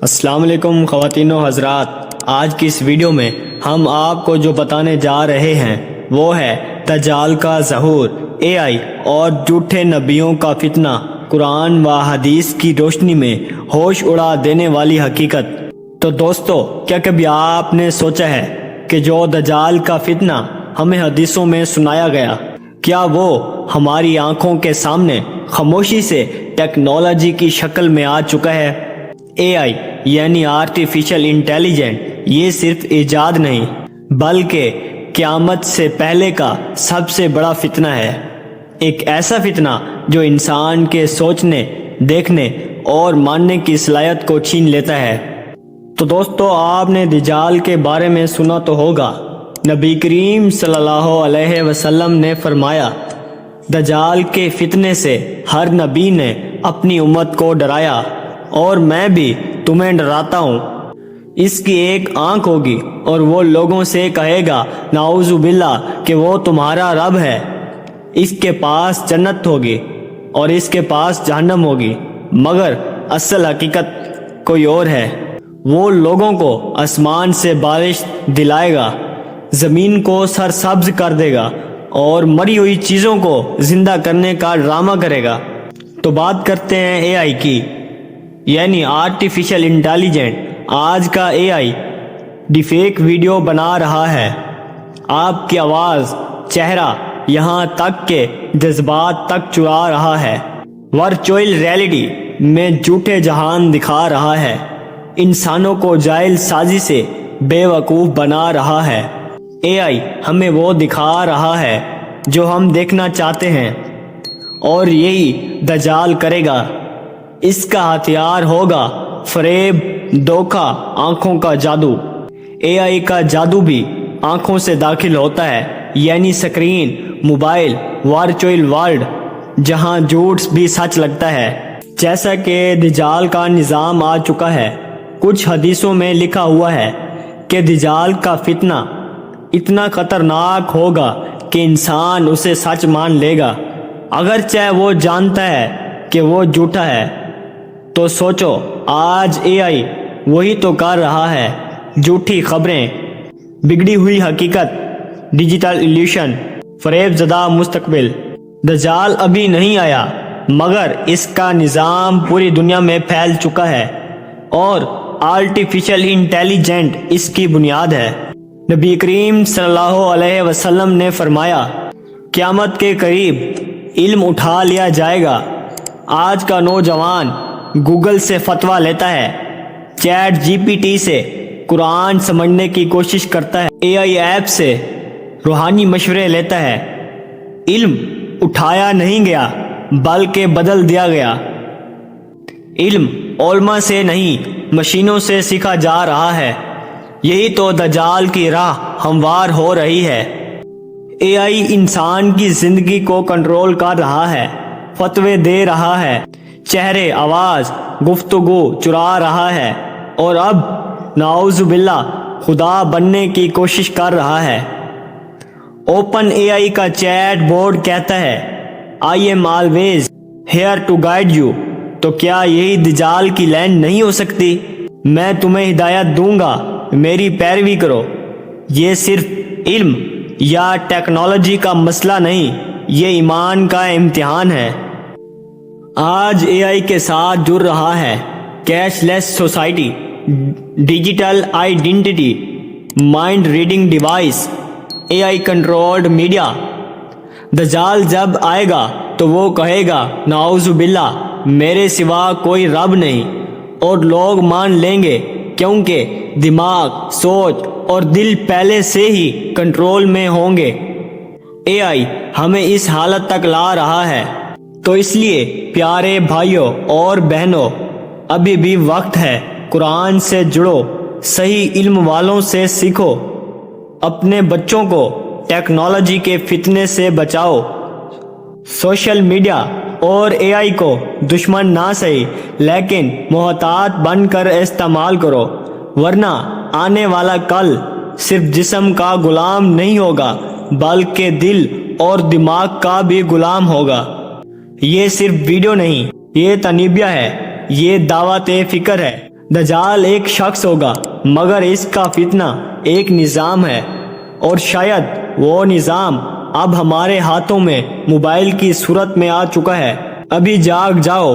السلام علیکم خواتین و حضرات، آج کی اس ویڈیو میں ہم آپ کو جو بتانے جا رہے ہیں وہ ہے دجال کا ظہور، اے آئی اور جھوٹے نبیوں کا فتنہ، قرآن و حدیث کی روشنی میں ہوش اڑا دینے والی حقیقت۔ تو دوستو، کیا کبھی آپ نے سوچا ہے کہ جو دجال کا فتنہ ہمیں حدیثوں میں سنایا گیا، کیا وہ ہماری آنکھوں کے سامنے خاموشی سے ٹیکنالوجی کی شکل میں آ چکا ہے؟ اے آئی یعنی آرٹیفیشل انٹیلیجنٹ یہ صرف ایجاد نہیں بلکہ قیامت سے پہلے کا سب سے بڑا فتنہ ہے، ایک ایسا فتنہ جو انسان کے سوچنے، دیکھنے اور ماننے کی صلاحیت کو چھین لیتا ہے۔ تو دوستو، آپ نے دجال کے بارے میں سنا تو ہوگا۔ نبی کریم صلی اللہ علیہ وسلم نے فرمایا، دجال کے فتنے سے ہر نبی نے اپنی امت کو ڈرایا اور میں بھی تمہیں ڈراتا ہوں۔ اس کی ایک آنکھ ہوگی اور وہ لوگوں سے کہے گا نعوذ باللہ کہ وہ تمہارا رب ہے، اس کے پاس جنت ہوگی اور اس کے پاس جہنم ہوگی، مگر اصل حقیقت کوئی اور ہے۔ وہ لوگوں کو آسمان سے بارش دلائے گا، زمین کو سرسبز کر دے گا اور مری ہوئی چیزوں کو زندہ کرنے کا ڈرامہ کرے گا۔ تو بات کرتے ہیں اے آئی کی، یعنی آرٹیفیشل انٹیلیجنٹ۔ آج کا اے آئی ڈیفیک ویڈیو بنا رہا ہے، آپ کی آواز، چہرہ، یہاں تک کہ جذبات تک چرا رہا ہے، ورچوئل ریئلٹی میں جھوٹے جہان دکھا رہا ہے، انسانوں کو جاہل سازی سے بے وقوف بنا رہا ہے۔ اے آئی ہمیں وہ دکھا رہا ہے جو ہم دیکھنا چاہتے ہیں، اور یہی دجال کرے گا۔ اس کا ہتھیار ہوگا فریب، دھوکہ، آنکھوں کا جادو۔ اے آئی کا جادو بھی آنکھوں سے داخل ہوتا ہے، یعنی سکرین، موبائل، ورچوئل ورلڈ، جہاں جھوٹ بھی سچ لگتا ہے۔ جیسا کہ دجال کا نظام آ چکا ہے، کچھ حدیثوں میں لکھا ہوا ہے کہ دجال کا فتنہ اتنا خطرناک ہوگا کہ انسان اسے سچ مان لے گا، اگرچہ وہ جانتا ہے کہ وہ جھوٹا ہے۔ تو سوچو، آج اے آئی وہی تو کر رہا ہے، جھوٹی خبریں، بگڑی ہوئی حقیقت، ڈیجیٹل ایلیوشن، فریب زدہ مستقبل۔ دجال ابھی نہیں آیا، مگر اس کا نظام پوری دنیا میں پھیل چکا ہے اور آرٹیفیشل انٹیلیجنٹ اس کی بنیاد ہے۔ نبی کریم صلی اللہ علیہ وسلم نے فرمایا، قیامت کے قریب علم اٹھا لیا جائے گا۔ آج کا نوجوان گوگل سے فتویٰ لیتا ہے، چیٹ جی پی ٹی سے قرآن سمجھنے کی کوشش کرتا ہے، اے آئی ایپ سے روحانی مشورے لیتا ہے۔ علم اٹھایا نہیں گیا بلکہ بدل دیا گیا۔ علم علماء سے نہیں، مشینوں سے سیکھا جا رہا ہے۔ یہی تو دجال کی راہ ہموار ہو رہی ہے۔ اے آئی انسان کی زندگی کو کنٹرول کر رہا ہے، فتوے دے رہا ہے، چہرے، آواز، گفتگو چرا رہا ہے، اور اب نعوذ باللہ خدا بننے کی کوشش کر رہا ہے۔ اوپن اے آئی کا چیٹ بورڈ کہتا ہے، I am always here to guide you. تو کیا یہی دجال کی لائن نہیں ہو سکتی؟ میں تمہیں ہدایت دوں گا، میری پیروی کرو۔ یہ صرف علم یا ٹیکنالوجی کا مسئلہ نہیں، یہ ایمان کا امتحان ہے۔ آج اے آئی کے ساتھ جڑ رہا ہے cashless society, digital identity, mind reading device, A I controlled media. دجال جب آئے گا تو وہ کہے گا نعوذ باللہ میرے سوا کوئی رب نہیں، اور لوگ مان لیں گے کیونکہ دماغ، سوچ اور دل پہلے سے ہی کنٹرول میں ہوں گے۔ اے آئی ہمیں اس حالت تک لا رہا ہے، تو اس لیے پیارے بھائیوں اور بہنوں، ابھی بھی وقت ہے، قرآن سے جڑو، صحیح علم والوں سے سیکھو، اپنے بچوں کو ٹیکنالوجی کے فتنے سے بچاؤ۔ سوشل میڈیا اور اے آئی کو دشمن نہ صحیح لیکن محتاط بن کر استعمال کرو، ورنہ آنے والا کل صرف جسم کا غلام نہیں ہوگا بلکہ دل اور دماغ کا بھی غلام ہوگا۔ یہ صرف ویڈیو نہیں، یہ تنبیہ ہے، یہ دعوت فکر ہے۔ دجال ایک شخص ہوگا مگر اس کا فتنہ ایک نظام ہے، اور شاید وہ نظام اب ہمارے ہاتھوں میں موبائل کی صورت میں آ چکا ہے۔ ابھی جاگ جاؤ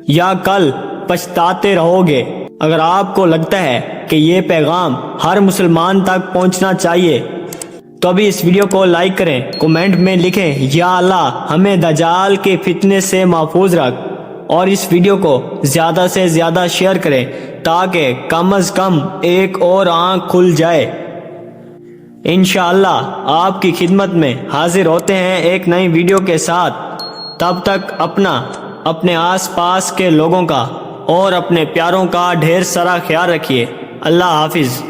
یا کل پچھتاتے رہو گے۔ اگر آپ کو لگتا ہے کہ یہ پیغام ہر مسلمان تک پہنچنا چاہیے تو ابھی اس ویڈیو کو لائک کریں، کومنٹ میں لکھیں یا اللہ ہمیں دجال کے فتنے سے محفوظ رکھ، اور اس ویڈیو کو زیادہ سے زیادہ شیئر کریں تاکہ کم از کم ایک اور آنکھ کھل جائے۔ انشاءاللہ آپ کی خدمت میں حاضر ہوتے ہیں ایک نئی ویڈیو کے ساتھ۔ تب تک اپنے آس پاس کے لوگوں کا اور اپنے پیاروں کا ڈھیر سارا خیال رکھیے۔ اللہ حافظ۔